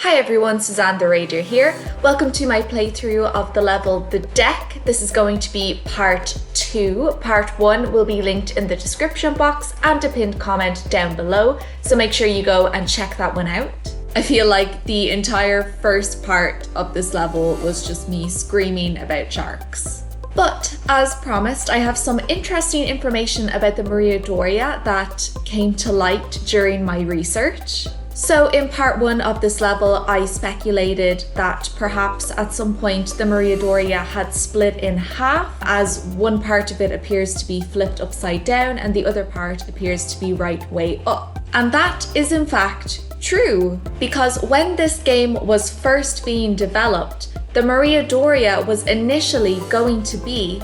Hi everyone, Suzanne the Raider here. Welcome to my playthrough of the level The Deck. This is going to be part 2. Part 1 will be linked in the description box and a pinned comment down below, so make sure you go and check that one out. I feel like the entire first part of this level was just me screaming about sharks. But as promised, I have some interesting information about the Maria Doria that came to light during my research. So in part 1 of this level, I speculated that perhaps at some point the Maria Doria had split in half, as one part of it appears to be flipped upside down and the other part appears to be right way up. And that is in fact true, because when this game was first being developed, the Maria Doria was initially going to be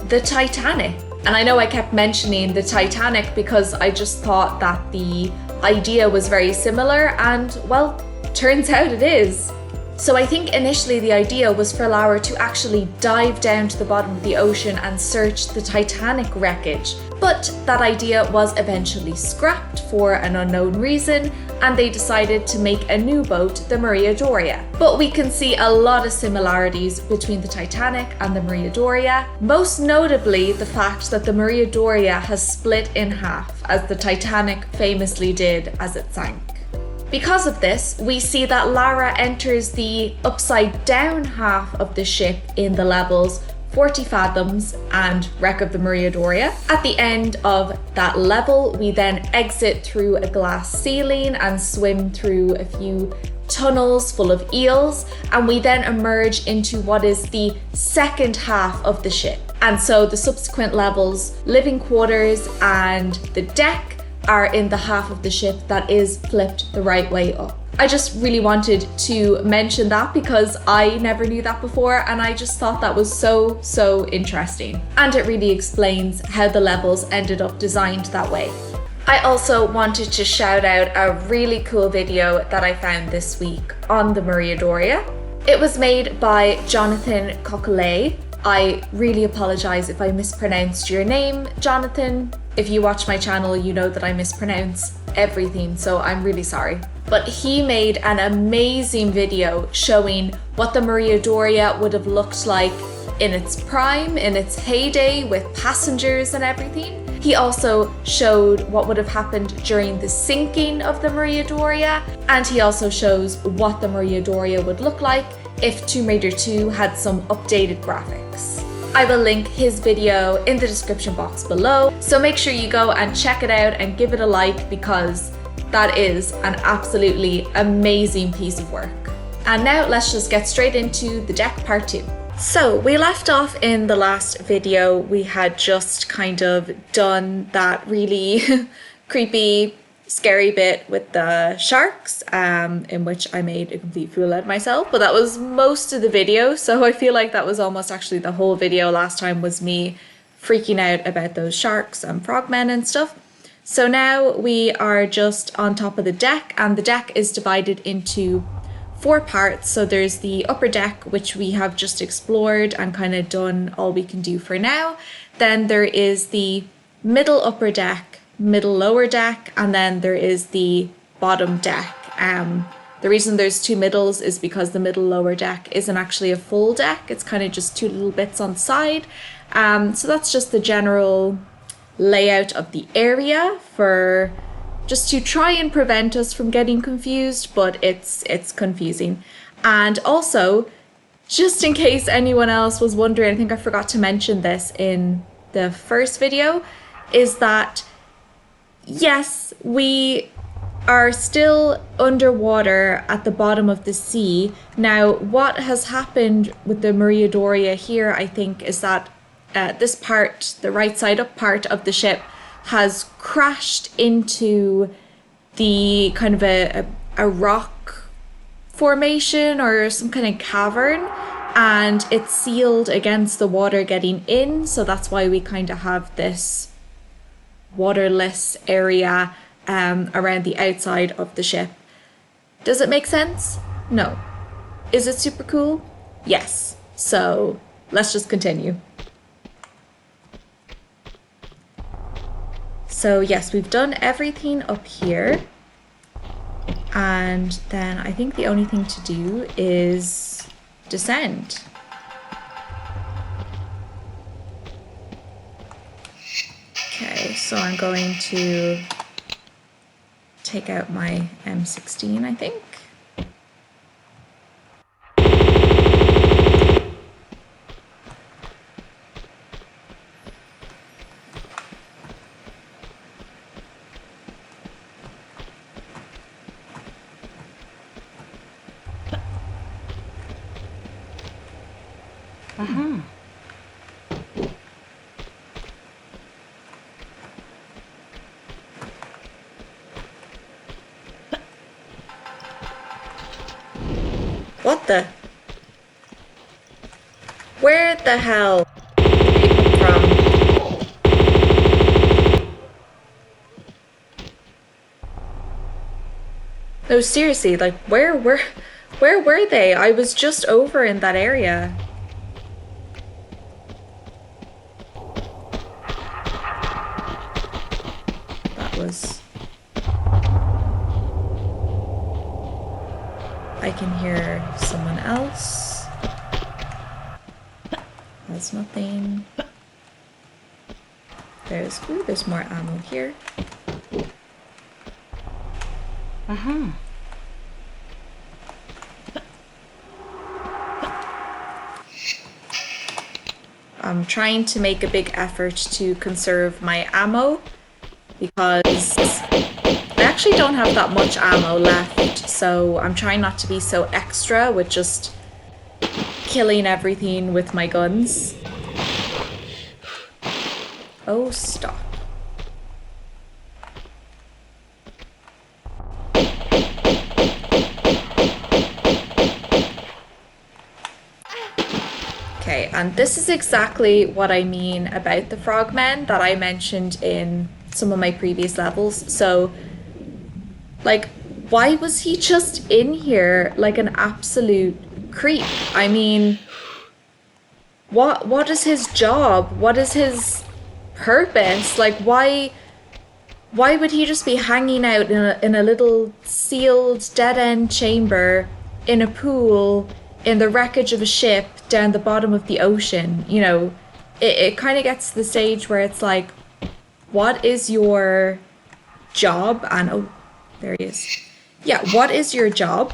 the Titanic. And I know I kept mentioning the Titanic because I just thought that the idea was very similar, and well, turns out it is. So I think initially the idea was for Lara to actually dive down to the bottom of the ocean and search the Titanic wreckage, but that idea was eventually scrapped for an unknown reason, and they decided to make a new boat, the Maria Doria. But we can see a lot of similarities between the Titanic and the Maria Doria, most notably the fact that the Maria Doria has split in half, as the Titanic famously did as it sank. Because of this, we see that Lara enters the upside down half of the ship in the levels 40 Fathoms and Wreck of the Maria Doria. At the end of that level, we then exit through a glass ceiling and swim through a few tunnels full of eels, and we then emerge into what is the second half of the ship. And so the subsequent levels, living quarters and the deck, are in the half of the ship that is flipped the right way up. I just really wanted to mention that because I never knew that before, and I just thought that was so interesting. And it really explains how the levels ended up designed that way. I also wanted to shout out a really cool video that I found this week on the Maria Doria. It was made by Jonathan Coquelet. I really apologize if I mispronounced your name, Jonathan. If you watch my channel, you know that I mispronounce everything, so I'm really sorry. But he made an amazing video showing what the Maria Doria would have looked like in its prime, in its heyday, with passengers and everything. He also showed what would have happened during the sinking of the Maria Doria, and he also shows what the Maria Doria would look like if Tomb Raider 2 had some updated graphics. I will link his video in the description box below, so make sure you go and check it out and give it a like, because that is an absolutely amazing piece of work. And now let's just get straight into the deck part 2. So we left off in the last video. We had just kind of done that really creepy, scary bit with the sharks, in which I made a complete fool out of myself, but that was most of the video, so I feel like that was almost actually the whole video last time, was me freaking out about those sharks and frogmen and stuff. So now we are just on top of the deck, and the deck is divided into 4 parts. So there's the upper deck, which we have just explored and kind of done all we can do for now. Then there is the middle upper deck, middle lower deck, and then there is the bottom deck. The reason there's 2 middles is because the middle lower deck isn't actually a full deck, it's kind of just 2 little bits on the side. So that's just the general layout of the area, for just to try and prevent us from getting confused, but it's confusing. And also, just in case anyone else was wondering, I think I forgot to mention this in the first video, is that yes, we are still underwater at the bottom of the sea. Now, what has happened with the Maria Doria here, I think, is that this part, the right side up part of the ship, has crashed into the kind of a rock formation or some kind of cavern, and it's sealed against the water getting in, so that's why we kind of have this waterless area around the outside of the ship. Does it make sense? No. Is it super cool? Yes. So let's just continue. So yes, we've done everything up here, And then I think the only thing to do is descend. Okay, so I'm going to take out my M16, I think. What the? Where the hell did they come from? No, seriously, like where were they? I was just over in that area. That was... I can hear someone else. That's nothing. There's more ammo here. I'm trying to make a big effort to conserve my ammo because I actually don't have that much ammo left, so I'm trying not to be so extra with just killing everything with my guns. Oh, stop. Okay, and this is exactly what I mean about the frogmen that I mentioned in some of my previous levels. So, like, why was he just in here like an absolute creep? I mean, what is his job? What is his purpose? Like, why would he just be hanging out in a little sealed dead-end chamber in a pool in the wreckage of a ship down the bottom of the ocean? You know, it kind of gets to the stage where it's like, what is your job? And oh, there he is. Yeah, what is your job?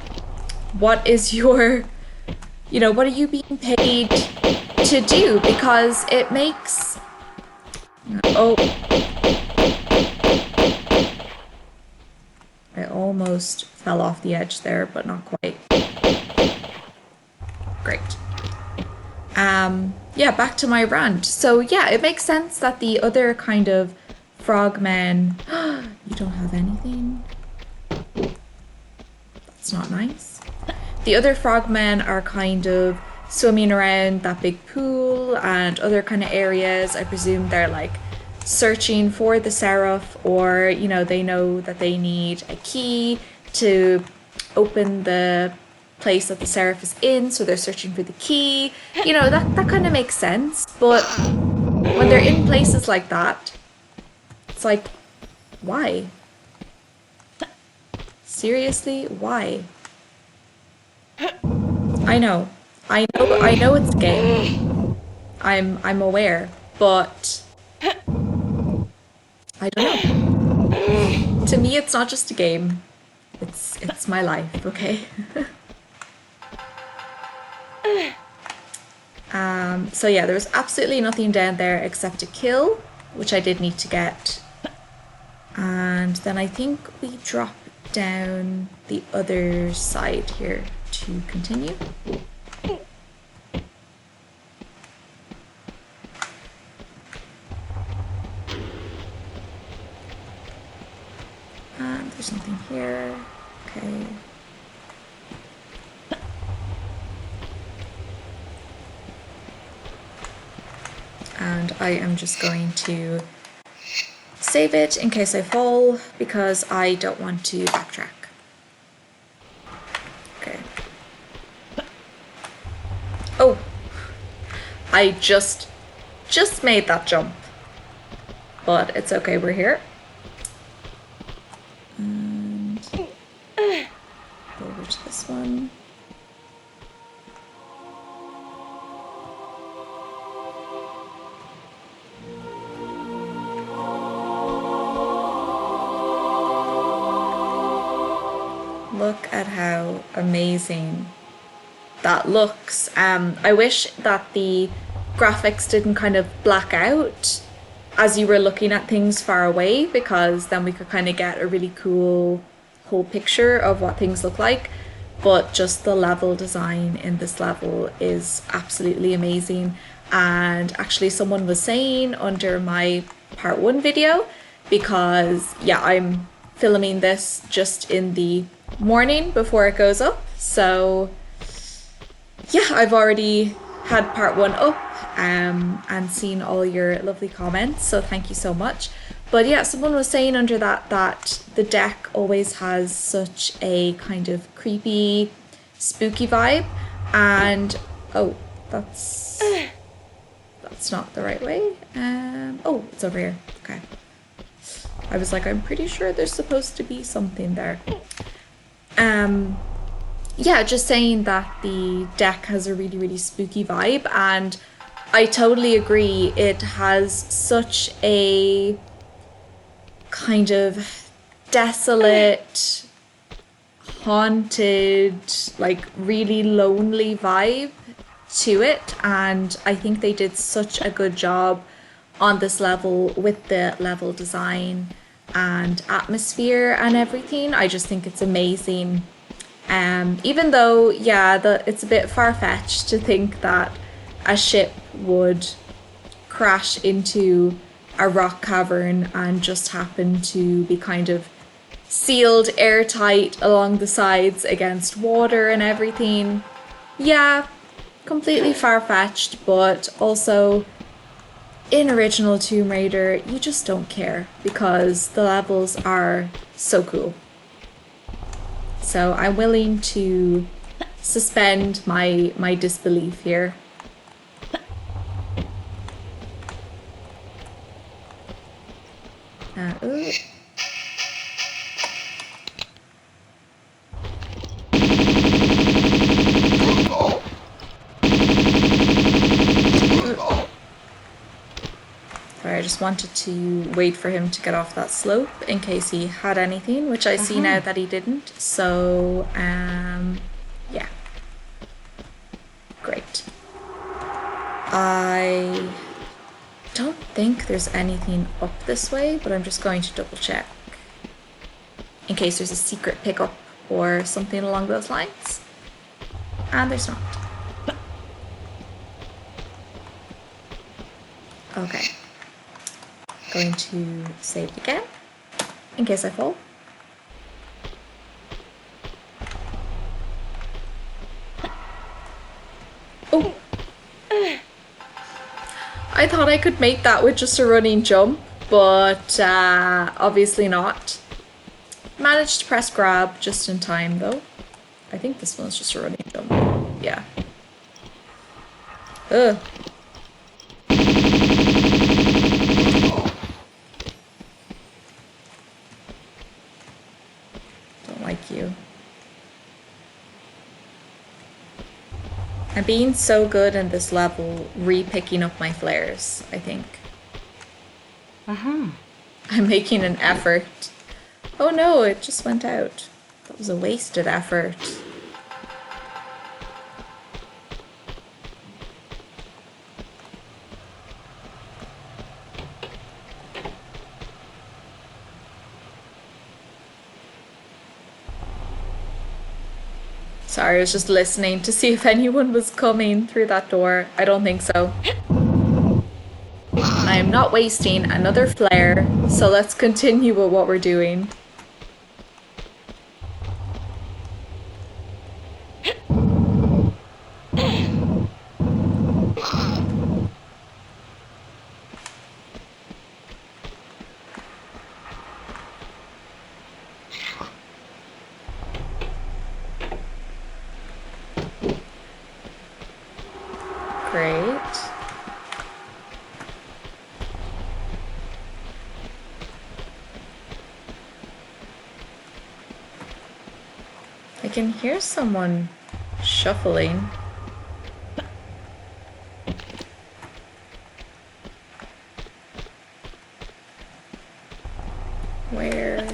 What is your, you know, what are you being paid to do? Because it makes... Oh. I almost fell off the edge there, but not quite. Great. Yeah, back to my rant. So yeah, it makes sense that the other kind of frogmen... You don't have anything? That's not nice. The other frogmen are kind of swimming around that big pool and other kind of areas. I presume they're like searching for the seraph, or you know, they know that they need a key to open the place that the seraph is in, so they're searching for the key. You know, that kind of makes sense. But when they're in places like that, it's like, why? Seriously, why? I know it's a game. I'm aware, but I don't know. To me, it's not just a game. It's my life, okay? So yeah, there was absolutely nothing down there except a kill, which I did need to get. And then I think we drop down the other side here to continue. And there's nothing here. Okay. And I am just going to save it in case I fall, because I don't want to backtrack. Okay. Oh! I just made that jump. But it's okay, we're here. And at how amazing that looks. I wish that the graphics didn't kind of black out as you were looking at things far away, because then we could kind of get a really cool whole picture of what things look like. But just the level design in this level is absolutely amazing. And actually someone was saying under my part 1 video, because yeah, I'm filming this just in the morning before it goes up, so yeah, I've already had part 1 up and seen all your lovely comments, so thank you so much. But yeah, someone was saying under that the deck always has such a kind of creepy, spooky vibe, and oh, that's not the right way. Oh, it's over here. Okay. I was like, I'm pretty sure there's supposed to be something there. Yeah, just saying that the deck has a really, really spooky vibe, and I totally agree. It has such a kind of desolate, haunted, like really lonely vibe to it, and I think they did such a good job on this level with the level design and atmosphere and everything. I just think it's amazing. Even though, yeah, it's a bit far-fetched to think that a ship would crash into a rock cavern and just happen to be kind of sealed airtight along the sides against water and everything. Yeah, completely far-fetched, but also in original Tomb Raider, you just don't care because the levels are so cool. So I'm willing to suspend my disbelief here. Ooh. Sorry, I just wanted to wait for him to get off that slope in case he had anything, which I see now that he didn't. So, yeah. Great. I don't think there's anything up this way, but I'm just going to double check in case there's a secret pickup or something along those lines. And there's not. Okay. Going to save again in case I fall. Oh! I thought I could make that with just a running jump, but obviously not. Managed to press grab just in time though. I think this one's just a running jump. Yeah. Ugh. Don't like you. I'm being so good in this level, re-picking up my flares, I think. I'm making an effort. Oh no, it just went out. That was a wasted effort. Sorry, I was just listening to see if anyone was coming through that door. I don't think so. I am not wasting another flare, so let's continue with what we're doing. Great. I can hear someone shuffling. Where?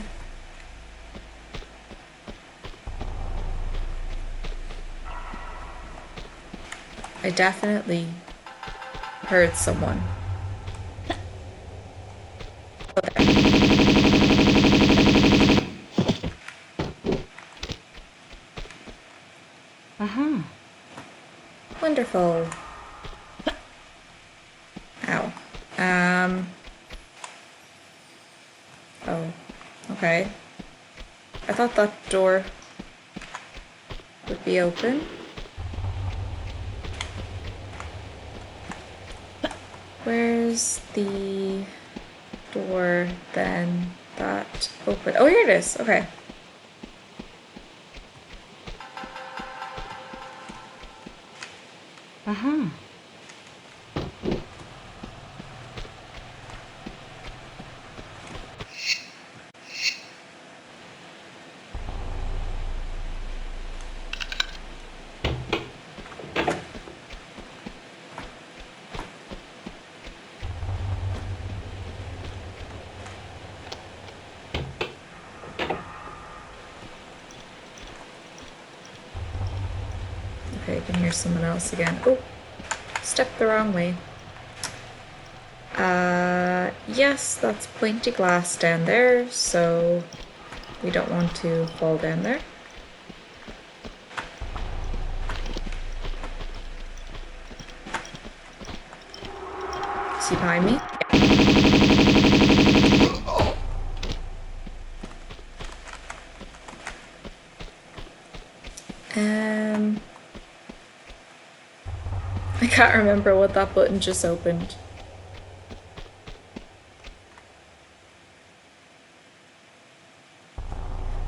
I definitely heard someone. Wonderful. Ow. Oh, okay. I thought that door would be open. Where's the door then that open? Oh, here it is. Okay. Okay, I can hear someone else again. Oh, stepped the wrong way. Yes, that's pointy glass down there, so we don't want to fall down there. Is he behind me? I can't remember what that button just opened.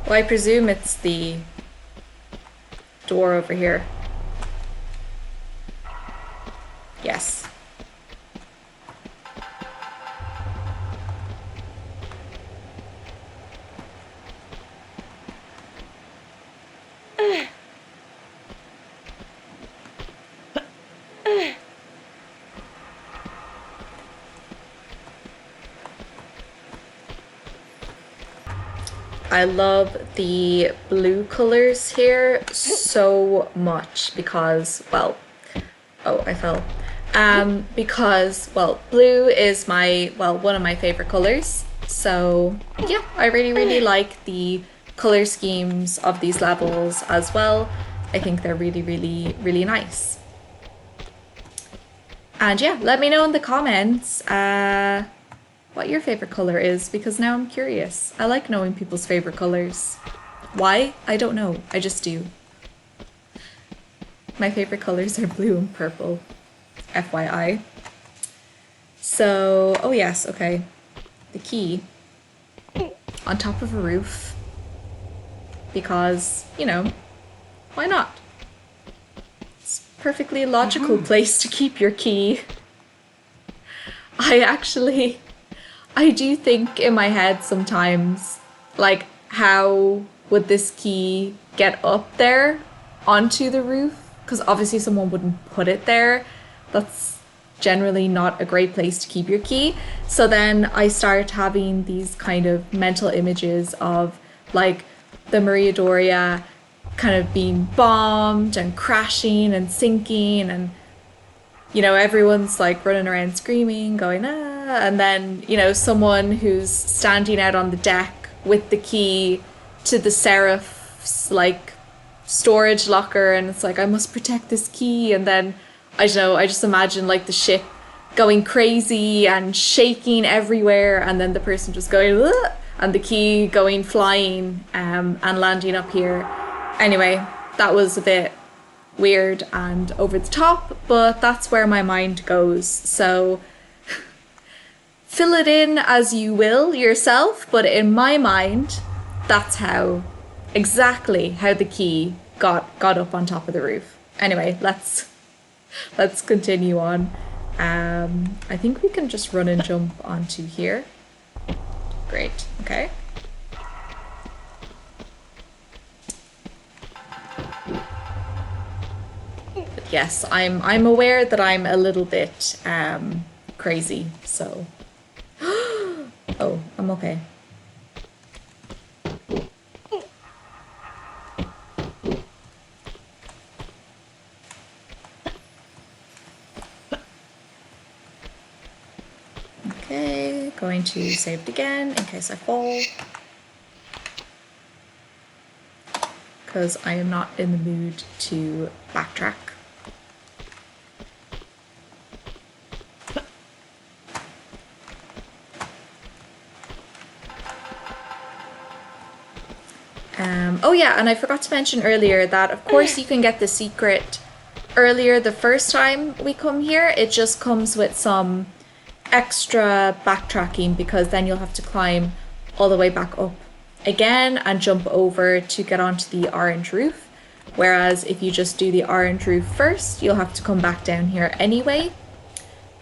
Well, I presume it's the door over here. Yes. I love the blue colors here so much because, well, oh, I fell. Because, well, blue is one of my favorite colors. So, yeah, I really like the color schemes of these levels as well. I think they're really nice. And yeah, let me know in the comments what your favorite color is, because now I'm curious. I like knowing people's favorite colors. Why? I don't know. I just do. My favorite colors are blue and purple. FYI. So, oh yes, okay. The key. On top of a roof. Because, you know, why not? It's a perfectly logical place to keep your key. I do think in my head sometimes, like, how would this key get up there onto the roof? Because obviously someone wouldn't put it there. That's generally not a great place to keep your key. So then I start having these kind of mental images of, like, the Maria Doria kind of being bombed and crashing and sinking, and you know, everyone's like running around screaming, going, ah, and then, you know, someone who's standing out on the deck with the key to the Seraph's, like, storage locker, and it's like, I must protect this key, and then, I don't know, I just imagine, like, the ship going crazy and shaking everywhere, and then the person just going, ugh, and the key going flying, and landing up here. Anyway, that was a bit weird and over the top, but that's where my mind goes. So fill it in as you will yourself, but in my mind, that's exactly how the key got up on top of the roof. Anyway, let's continue on. I think we can just run and jump onto here. Great, okay. Yes, I'm aware that I'm a little bit crazy, so oh, I'm okay. Going to save it again in case I fall, because I am not in the mood to backtrack. Oh yeah, and I forgot to mention earlier that of course you can get the secret earlier the first time we come here. It just comes with some extra backtracking, because then you'll have to climb all the way back up again and jump over to get onto the orange roof. Whereas if you just do the orange roof first, you'll have to come back down here anyway.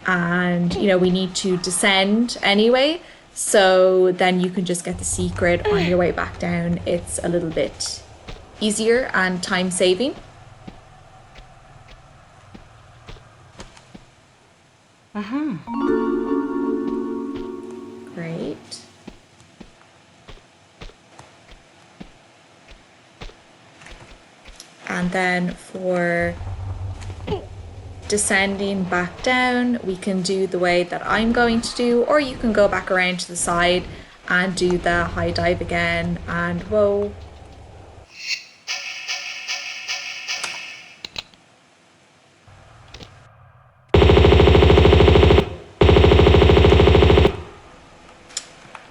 And you know, we need to descend anyway. So then you can just get the secret on your way back down. It's a little bit easier and time saving. Great. And then for descending back down, we can do the way that I'm going to do, or you can go back around to the side and do the high dive again, and whoa.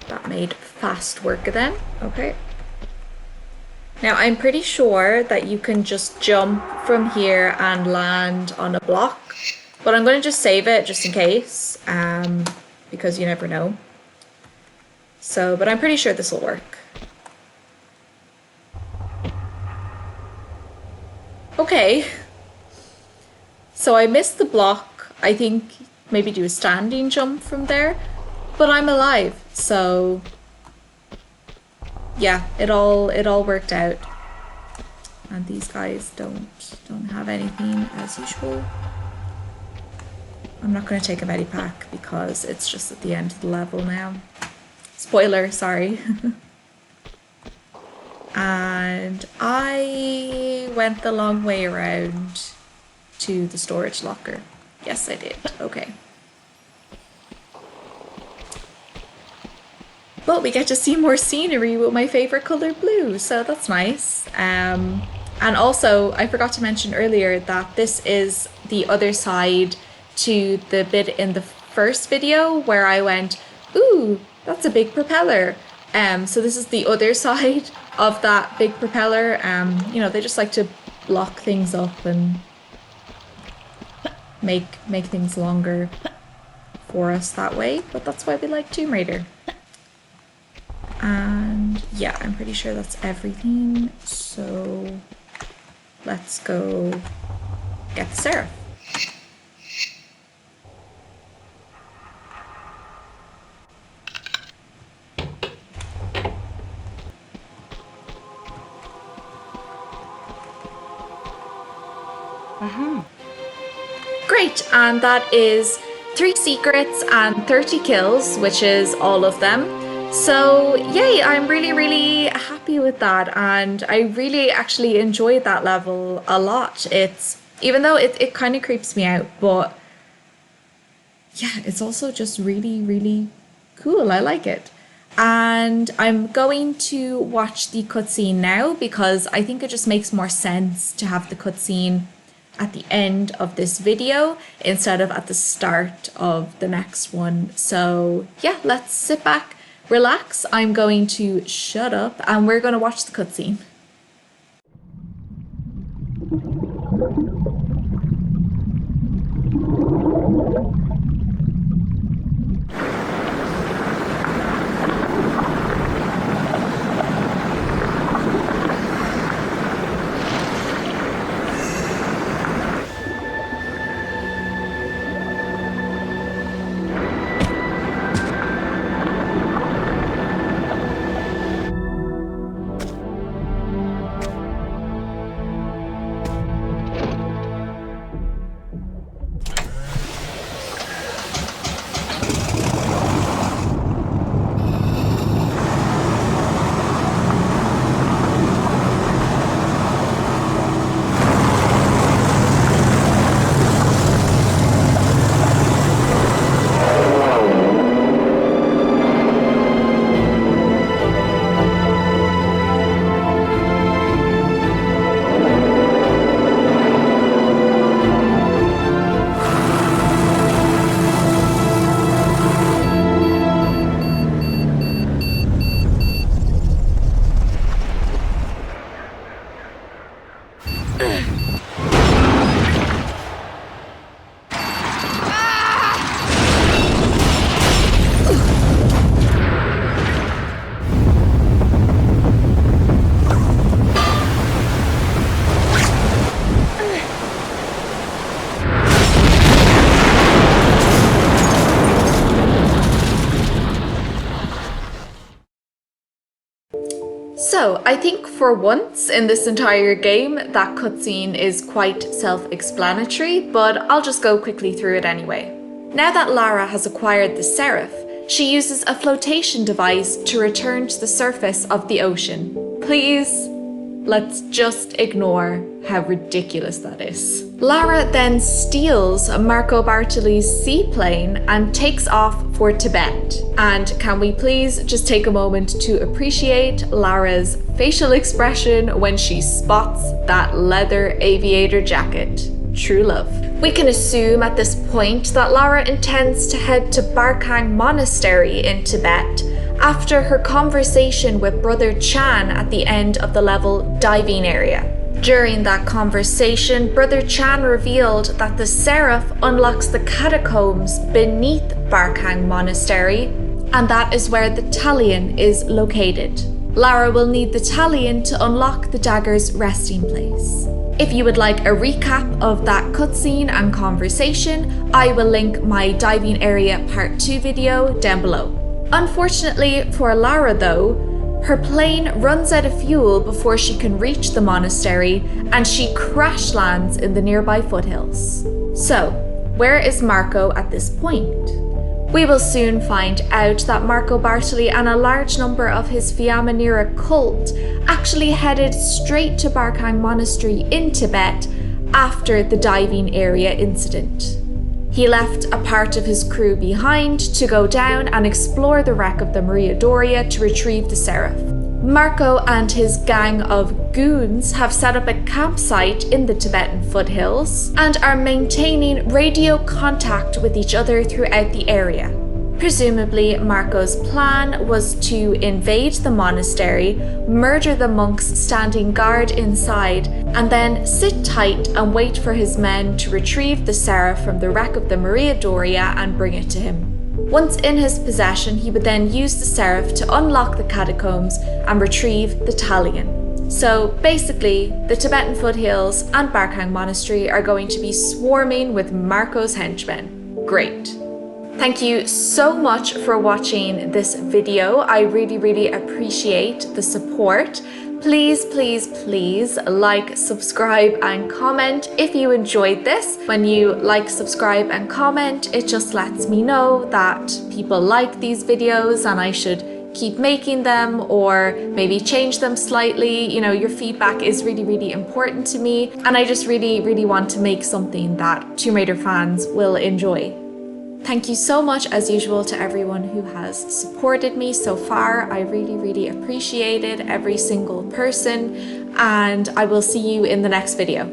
That made fast work of them. Okay. Now I'm pretty sure that you can just jump from here and land on a block, but I'm going to just save it just in case, because you never know. So, but I'm pretty sure this will work. Okay. So I missed the block. I think maybe do a standing jump from there, but I'm alive, so yeah, it all worked out. And these guys don't have anything as usual. I'm not going to take a medipack because it's just at the end of the level now. Spoiler, sorry. And I went the long way around to the storage locker. Yes, I did. Okay. But we get to see more scenery with my favorite color, blue, so that's nice. And also, I forgot to mention earlier that this is the other side to the bit in the first video where I went, ooh, that's a big propeller. So this is the other side of that big propeller. You know, they just like to block things up and make things longer for us that way, but that's why we like Tomb Raider. And yeah, I'm pretty sure that's everything. So let's go get the Seraph. Great, and that is 3 secrets and 30 kills, which is all of them. So yay, I'm really happy with that, and I really actually enjoyed that level a lot. It's, even though it kind of creeps me out, but yeah, it's also just really cool. I like it. And I'm going to watch the cutscene now because I think it just makes more sense to have the cutscene at the end of this video instead of at the start of the next one. So yeah, let's sit back, relax. I'm going to shut up and we're going to watch the cutscene. So I think for once in this entire game, that cutscene is quite self-explanatory, but I'll just go quickly through it anyway. Now that Lara has acquired the Seraph, she uses a flotation device to return to the surface of the ocean. Please, let's just ignore how ridiculous that is. Lara then steals Marco Bartoli's seaplane and takes off for Tibet. And can we please just take a moment to appreciate Lara's facial expression when she spots that leather aviator jacket? True love. We can assume at this point that Lara intends to head to Barkhang Monastery in Tibet after her conversation with Brother Chan at the end of the level diving area. During that conversation, Brother Chan revealed that the Seraph unlocks the catacombs beneath Barkhang Monastery, and that is where the Talion is located. Lara will need the Talion to unlock the dagger's resting place. If you would like a recap of that cutscene and conversation, I will link my diving area part 2 video down below. Unfortunately for Lara though, her plane runs out of fuel before she can reach the monastery and she crash lands in the nearby foothills. So, where is Marco at this point? We will soon find out that Marco Bartoli and a large number of his Fiamanira cult actually headed straight to Barkhang Monastery in Tibet after the diving area incident. He left a part of his crew behind to go down and explore the wreck of the Maria Doria to retrieve the Seraph. Marco and his gang of goons have set up a campsite in the Tibetan foothills and are maintaining radio contact with each other throughout the area. Presumably, Marco's plan was to invade the monastery, murder the monks standing guard inside, and then sit tight and wait for his men to retrieve the Seraph from the wreck of the Maria Doria and bring it to him. Once in his possession, he would then use the Seraph to unlock the catacombs and retrieve the Talion. So basically, the Tibetan foothills and Barkhang Monastery are going to be swarming with Marco's henchmen. Great. Thank you so much for watching this video. I really appreciate the support. Please like, subscribe and comment if you enjoyed this. When you like, subscribe and comment, it just lets me know that people like these videos and I should keep making them or maybe change them slightly. You know, your feedback is really important to me and I just really want to make something that Tomb Raider fans will enjoy. Thank you so much, as usual, to everyone who has supported me so far. I really appreciate it, every single person, and I will see you in the next video.